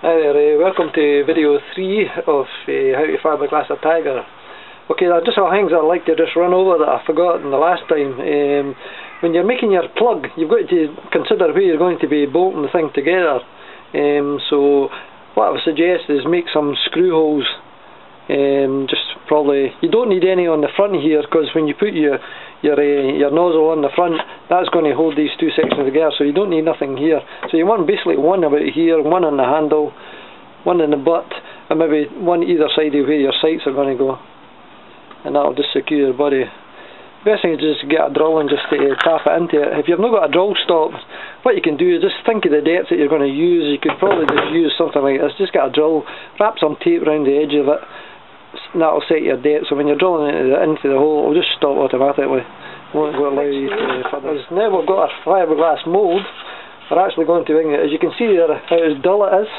Hi there, welcome to video 3 of how to fiberglass a tiger. Okay, there are just a things I'd like to just run over that I forgot in the last time. When you're making your plug, you've got to consider where you're going to be bolting the thing together. So what I would suggest is make some screw holes. Just probably, you don't need any on the front here, because when you put your nozzle on the front, that's going to hold these two sections together, so you don't need nothing here. So you want basically one about here, one on the handle, one in the butt, and maybe one either side of where your sights are going to go, and that'll just secure your body. Best thing is just get a drill and just tap it into it. If you've not got a drill stop, what you can do is just think of the depth that you're going to use. You could probably just use something like this. Just get a drill, wrap some tape around the edge of it, and that'll set your depth. So when you're drilling into the hole, it'll just stop automatically. It won't allow you to further. Now we've got our fiberglass mould. We're actually going to wing it. As you can see there, how dull it is.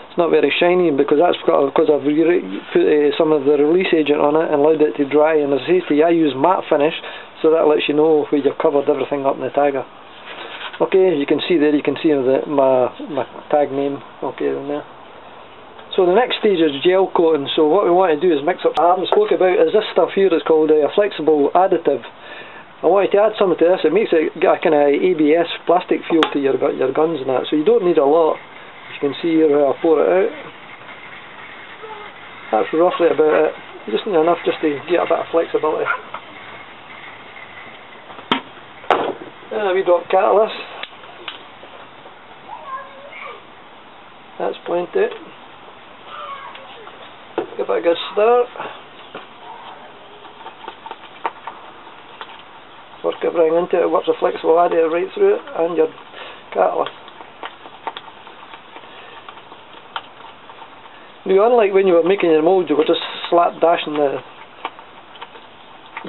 It's not very shiny because I've put some of the release agent on it and allowed it to dry. And as I say, I use matte finish, so that lets you know where you've covered everything up in the tiger. Okay, as you can see there, you can see my tag name. Okay, in there. So the next stage is gel coating. So what we want to do is mix up. I haven't spoke about is this stuff here. It's called a flexible additive. I wanted to add something to this. It makes it get a kind of ABS plastic feel to your guns and that. So you don't need a lot. As you can see here how I pour it out. That's roughly about it. You just need enough just to get a bit of flexibility. And a wee drop catalyst. That's plenty. Give it a good stir. Work everything into it, works a flexible additive right through it, and your catalyst. Now, unlike when you were making your mould, you were just slap dashing the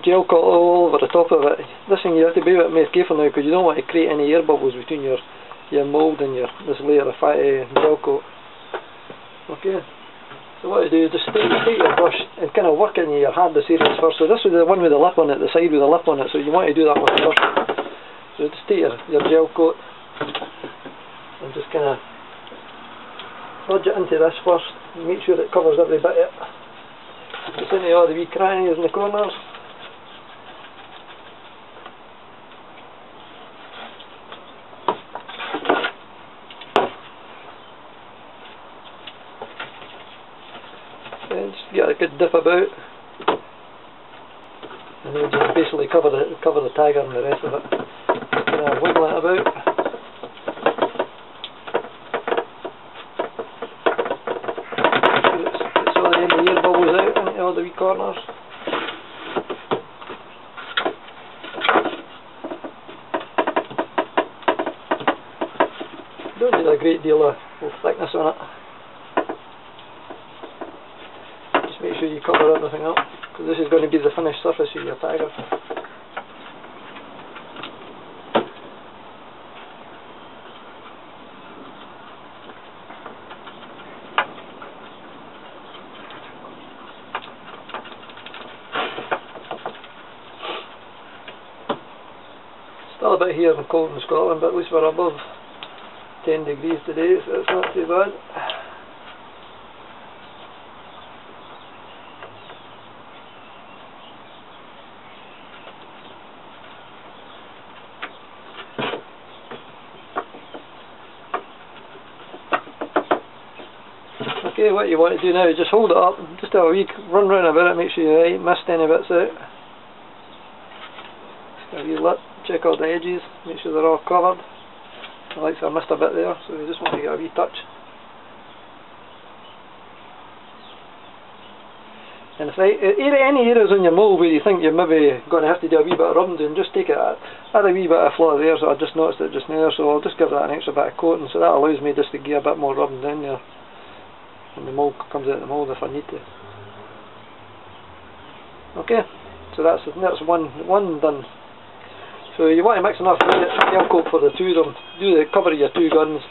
gel coat all over the top of it. This thing you have to be a bit more careful now, because you don't want to create any air bubbles between your mould and this layer of gel coat. Okay. So what you do is just take your brush and kind of work in your hardest areas first. So this is the one with the lip on it, the side with the lip on it, so you want to do that one first. So just take your gel coat and just kind of nudge it into this first, and make sure it covers every bit of it. Just into all the wee crannies in the corners. And just get a good dip about, and then just basically cover the tiger and the rest of it. Wiggle it about. Get all the air bubbles out into all the wee corners. Don't need a great deal of thickness on it. Make sure you cover everything up, because this is going to be the finished surface of your tiger. Still a bit here and cold in Scotland, but at least we're above 10 degrees today, so it's not too bad. Okay, what you want to do now is just hold it up, just have a wee run round about it, make sure you ain't missed any bits out. Just give a wee look, check all the edges, make sure they're all covered. Like I missed a bit there, so you just want to get a wee touch. And if any areas on your mould where you think you're maybe going to have to do a wee bit of rubbing down, just take it, add a wee bit of flour there. So I just noticed it just now, so I'll just give that an extra bit of coating, so that allows me just to get a bit more rubbing down there when the mould comes out of the mould if I need to. Okay, so that's one done. So you want to mix enough gel coat for the two of them. Cover your two guns,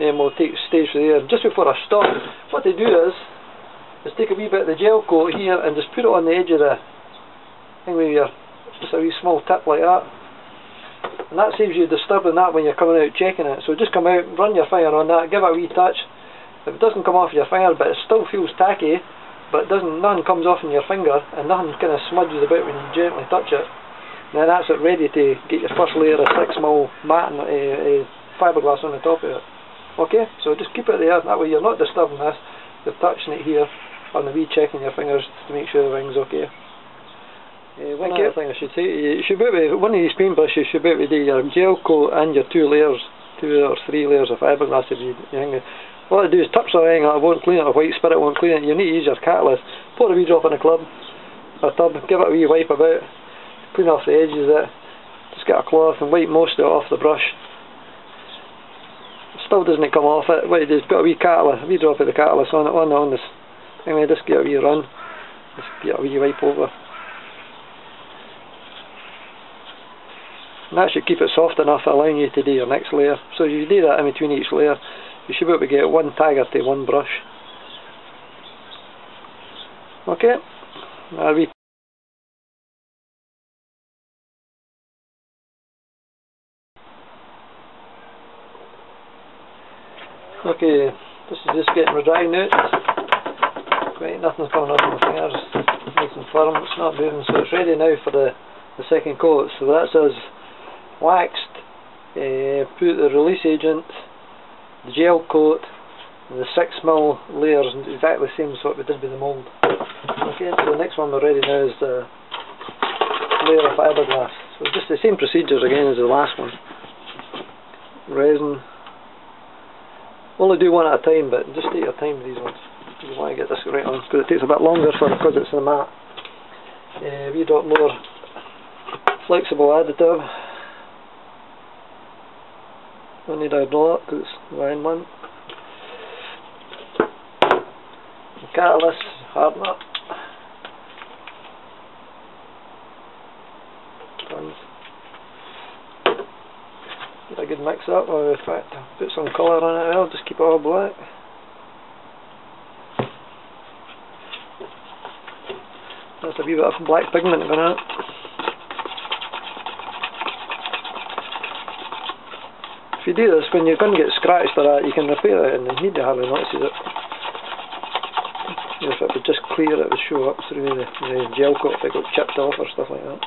then we'll take stage from there. Just before I stop, what to do is take a wee bit of the gel coat here and just put it on the edge of the thing with your, just a wee small tip like that. And that saves you disturbing that when you're coming out checking it. So just come out, run your finger on that, give it a wee touch, if it doesn't come off your finger but it still feels tacky, but nothing comes off in your finger and nothing kind of smudges about when you gently touch it, then that's it ready to get your first layer of 6mm matting fiberglass on the top of it. Okay, so just keep it there, that way you're not disturbing this, you're touching it here on the wee check in your fingers to make sure everything's okay. One other thing I should say, you should be able to, one of these paintbrushes you should be able to do your gel coat and your 2 or 3 layers of fiberglass if you hang it. What I do is touch the thing, it won't clean it, a white spirit won't clean it, you need to use your catalyst, pour a wee drop in a club, or tub, give it a wee wipe about, clean off the edges of it, just get a cloth and wipe most of it off the brush. Still doesn't come off it, what you do is put a wee catalyst, a wee drop of the catalyst on this, anyway, just get a wee run, just get a wee wipe over. And that should keep it soft enough, allowing you to do your next layer. So if you do that in between each layer, you should be able to get one tagger to one brush. Okay, now okay, this is just getting dry now. Quite nothing's coming off my fingers, nice and firm, it's not moving, so it's ready now for the second coat. So that's us waxed, put the release agent, the gel coat, and the 6mm layers, exactly the same as what we did with the mould. Okay, so the next one we're ready now is the layer of fiberglass. So just the same procedures again as the last one. Resin. Only do one at a time, but just take your time with these ones. You want to get this right on, because it takes a bit longer because it's a matte. A wee drop more flexible additive. Don't need a hydraulic because it's line one. The catalyst, harden up. Get a good mix up, or in fact put some colour on it, I'll just keep it all black. That's a wee bit of black pigment going on it. If you do this, when you're going to get scratched or that, you can repair it and you need to hardly notice it. If it would just clear, it would show up through the gel coat if it got chipped off or stuff like that.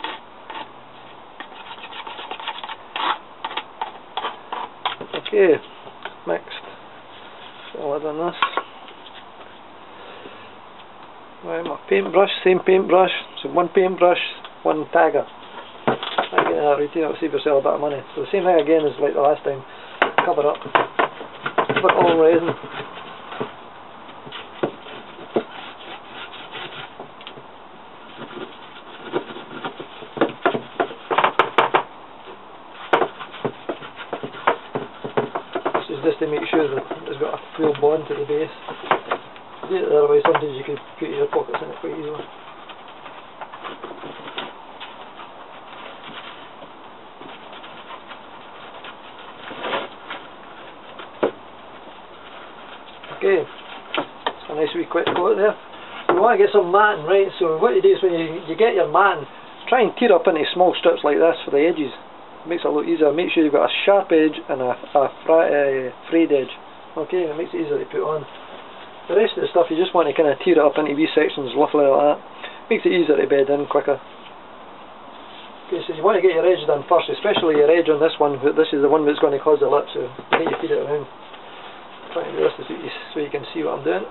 Okay, mixed. So I'll add on this. Right, my paintbrush, same paintbrush, so one paintbrush, one tagger. I get that routine, it'll save yourself a bit of money. So the same thing again as like the last time. Cover up, put it all in resin. This is just to make sure that it's got a full bond to the base. Otherwise sometimes you could put your pockets in it quite easily. Okay, it's a nice wee quick coat there. You want to get some matting, right? So what you do is when you get your matting, try and tear up into small strips like this for the edges. It makes it a lot easier. Make sure you've got a sharp edge and a frayed edge. Okay, it makes it easier to put on. The rest of the stuff you just want to kind of tear it up into wee sections roughly like that. Makes it easier to bed in quicker. Okay, so you want to get your edge done first, especially your edge on this one. This is the one that's going to cause the lip, so you need to feed it around. Try and do this so you can see what I'm doing.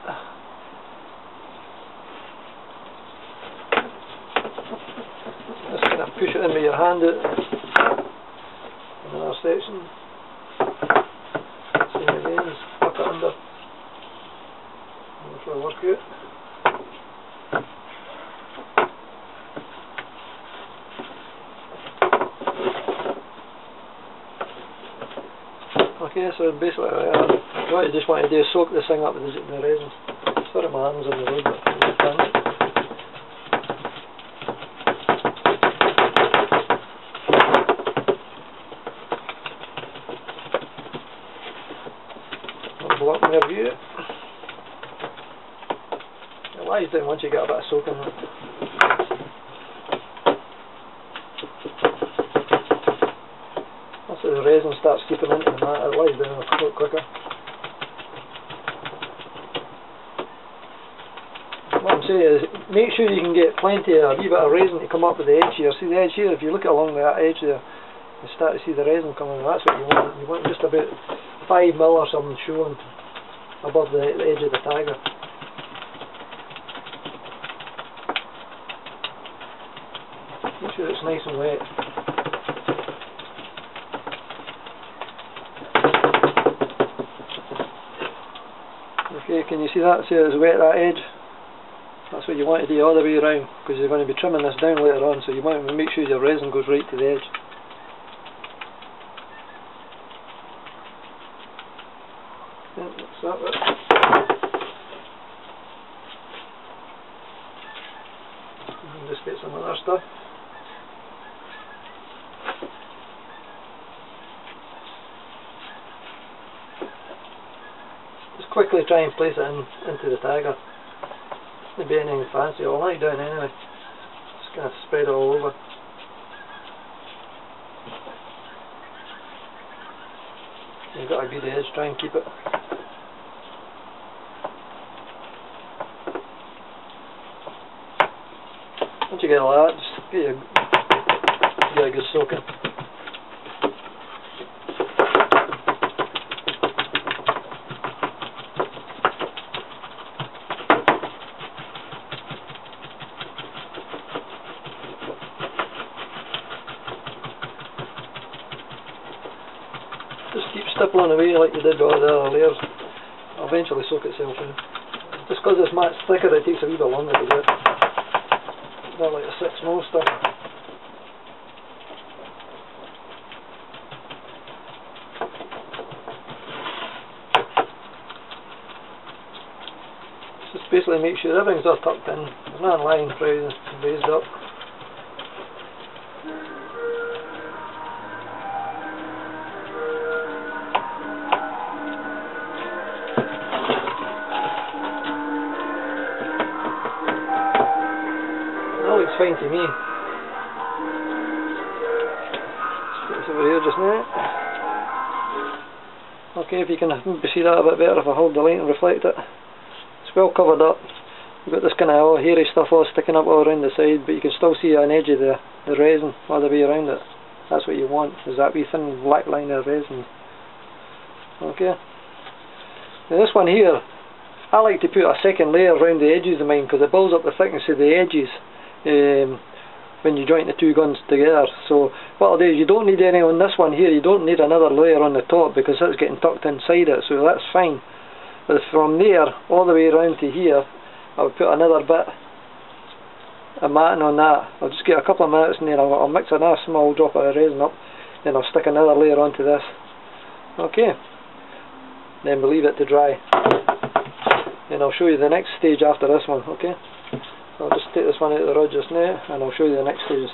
Just kind of push it in with your hand out. Another section. Same again, just tuck it under. Try to work out. Okay, so basically what you just want to do is soak this thing up with the resin. Sorry my hands on the road, but it's done. I'll block my view. It lies down once you get a bit of soaking in it. The resin starts seeping into the mat, it lies down a lot quicker. show you is, make sure you can get plenty of a wee bit of resin to come up with the edge here. See the edge here? If you look along that edge there, you start to see the resin coming. That's what you want. You want just about 5 mil or something showing above the edge of the tiger. Make sure it's nice and wet. Okay, can you see that? See it's wet, that edge? That's what you want to do all the way around, because you're going to be trimming this down later on, so you want to make sure your resin goes right to the edge. Yeah, that's that bit. And just get some other stuff. Just quickly try and place it into the tiger. Not be anything fancy, I'll lie down anyway. Just kind of spread it all over. You've got a good edge, try and keep it. Once you get all that, just get a good soaking. Just keep stippling away like you did with all the other layers. It'll eventually soak itself in. Just because this mat's thicker, it takes a wee bit longer to get. Not like the 6 mil stuff. Just basically make sure everything's all tucked in. There's nothing lying raised up. That looks fine to me. It's over here just now. Okay, if you can see that a bit better if I hold the light and reflect it. It's well covered up. You've got this kind of hairy stuff all sticking up all around the side, but you can still see an edge of the resin all the way around it. That's what you want, is that wee thin black line of resin. Okay. Now this one here, I like to put a second layer around the edges of mine because it builds up the thickness of the edges when you join the two guns together. So what I'll do is, you don't need any on this one here, you don't need another layer on the top because it's getting tucked inside it, so that's fine. But from there all the way around to here, I'll put another bit of matting on that. I'll just get a couple of minutes and then I'll mix a nice small drop of resin up, then I'll stick another layer onto this. Okay, then we'll leave it to dry. Then I'll show you the next stage after this one. Okay, I'll just take this one out of the rod just now and I'll show you the next stage.